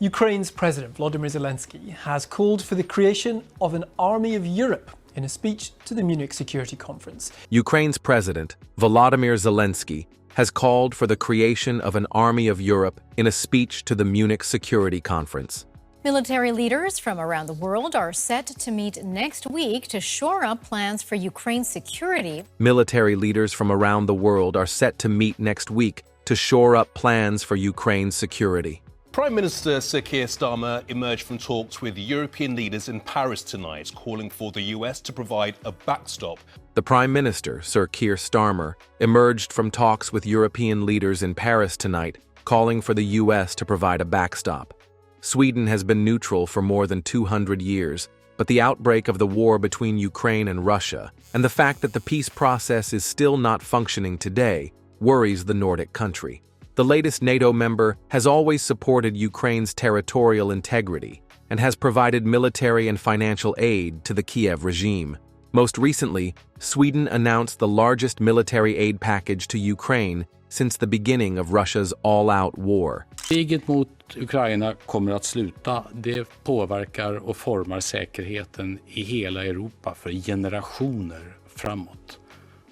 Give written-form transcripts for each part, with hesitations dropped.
Ukraine's President Volodymyr Zelensky has called for the creation of an army of Europe in a speech to the Munich Security Conference. Ukraine's President Volodymyr Zelensky has called for the creation of an army of Europe in a speech to the Munich Security Conference. Military leaders from around the world are set to meet next week to shore up plans for Ukraine's security. Military leaders from around the world are set to meet next week to shore up plans for Ukraine's security. Prime Minister Sir Keir Starmer emerged from talks with European leaders in Paris tonight, calling for the US to provide a backstop. The Prime Minister, Sir Keir Starmer, emerged from talks with European leaders in Paris tonight, calling for the US to provide a backstop. Sweden has been neutral for more than 200 years, but the outbreak of the war between Ukraine and Russia, and the fact that the peace process is still not functioning today, worries the Nordic country. The latest NATO member has always supported Ukraine's territorial integrity and has provided military and financial aid to the Kiev regime. Most recently, Sweden announced the largest military aid package to Ukraine since the beginning of Russia's all-out war. Kriget mot Ukraina kommer att sluta. Det påverkar och formar säkerheten i hela Europa för generationer framåt.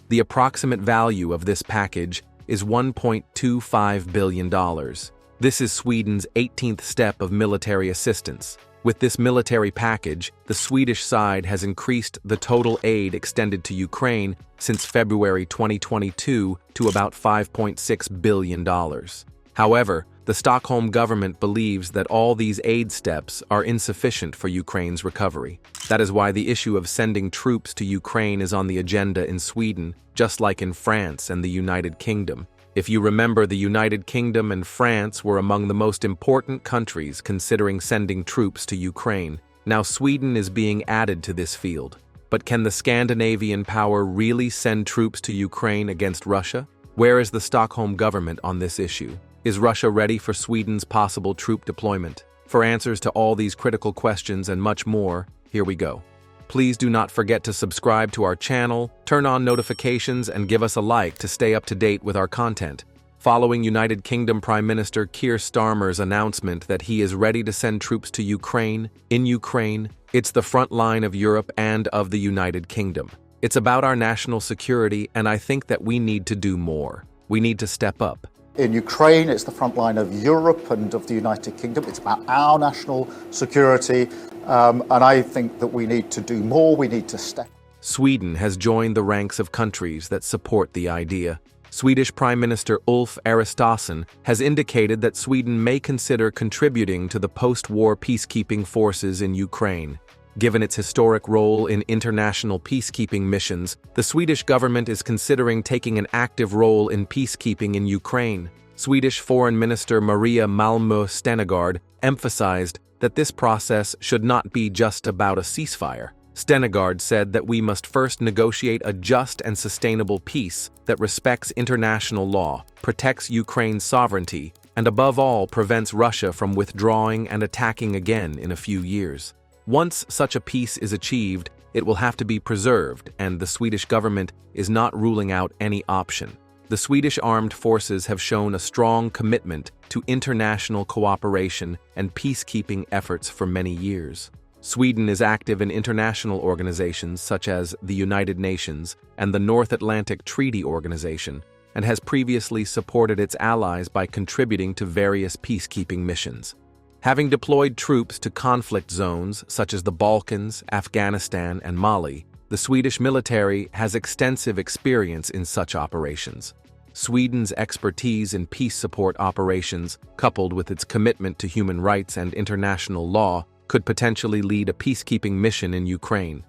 The approximate value of this package is $1.25 billion. This is Sweden's 18th step of military assistance. With this military package, the Swedish side has increased the total aid extended to Ukraine since February 2022 to about $5.6 billion. However, the Stockholm government believes that all these aid steps are insufficient for Ukraine's recovery. That is why the issue of sending troops to Ukraine is on the agenda in Sweden, just like in France and the United Kingdom. If you remember, the United Kingdom and France were among the most important countries considering sending troops to Ukraine. Now Sweden is being added to this field. But can the Scandinavian power really send troops to Ukraine against Russia? Where is the Stockholm government on this issue? Is Russia ready for Sweden's possible troop deployment? For answers to all these critical questions and much more, here we go. Please do not forget to subscribe to our channel, turn on notifications, and give us a like to stay up to date with our content. Following United Kingdom Prime Minister Keir Starmer's announcement that he is ready to send troops to Ukraine, it's the front line of Europe and of the United Kingdom. It's about our national security, and I think that we need to do more. We need to step up. In Ukraine, it's the front line of Europe and of the United Kingdom. It's about our national security, and I think that we need to do more. We need to step. Sweden has joined the ranks of countries that support the idea. Swedish Prime Minister Ulf Kristersson has indicated that Sweden may consider contributing to the post-war peacekeeping forces in Ukraine. Given its historic role in international peacekeeping missions, the Swedish government is considering taking an active role in peacekeeping in Ukraine. Swedish Foreign Minister Maria Malmö Stenergard emphasized that this process should not be just about a ceasefire. Stenergard said that we must first negotiate a just and sustainable peace that respects international law, protects Ukraine's sovereignty, and above all prevents Russia from withdrawing and attacking again in a few years. Once such a peace is achieved, it will have to be preserved, and the Swedish government is not ruling out any option. The Swedish armed forces have shown a strong commitment to international cooperation and peacekeeping efforts for many years. Sweden is active in international organizations such as the United Nations and the North Atlantic Treaty Organization, and has previously supported its allies by contributing to various peacekeeping missions. Having deployed troops to conflict zones such as the Balkans, Afghanistan, and Mali, the Swedish military has extensive experience in such operations. Sweden's expertise in peace support operations, coupled with its commitment to human rights and international law, could potentially lead a peacekeeping mission in Ukraine.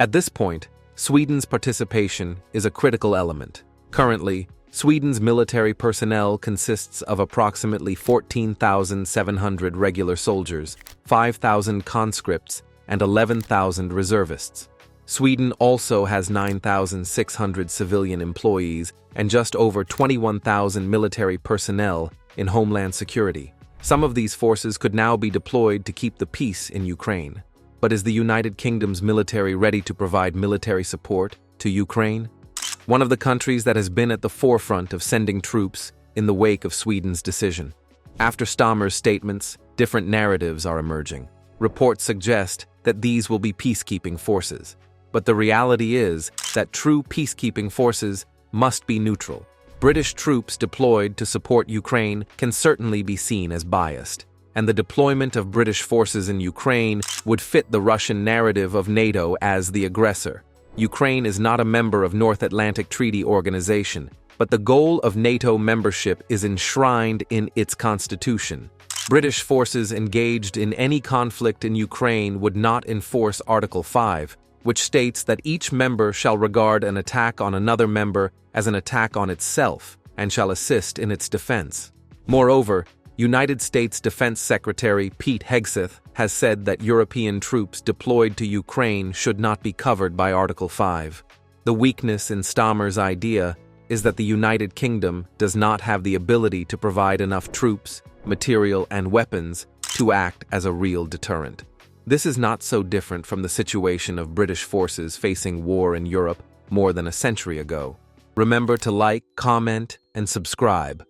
At this point, Sweden's participation is a critical element. Currently, Sweden's military personnel consists of approximately 14,700 regular soldiers, 5,000 conscripts, and 11,000 reservists. Sweden also has 9,600 civilian employees and just over 21,000 military personnel in homeland security. Some of these forces could now be deployed to keep the peace in Ukraine. But is the United Kingdom's military ready to provide military support to Ukraine? One of the countries that has been at the forefront of sending troops in the wake of Sweden's decision. After Stammer's statements, different narratives are emerging. Reports suggest that these will be peacekeeping forces. But the reality is that true peacekeeping forces must be neutral. British troops deployed to support Ukraine can certainly be seen as biased, and the deployment of British forces in Ukraine would fit the Russian narrative of NATO as the aggressor. Ukraine is not a member of North Atlantic Treaty Organization, but the goal of NATO membership is enshrined in its constitution. British forces engaged in any conflict in Ukraine would not enforce Article 5, which states that each member shall regard an attack on another member as an attack on itself and shall assist in its defense. Moreover, United States Defense Secretary Pete Hegseth has said that European troops deployed to Ukraine should not be covered by Article 5. The weakness in Stammer's idea is that the United Kingdom does not have the ability to provide enough troops, material, and weapons to act as a real deterrent. This is not so different from the situation of British forces facing war in Europe more than a century ago. Remember to like, comment, and subscribe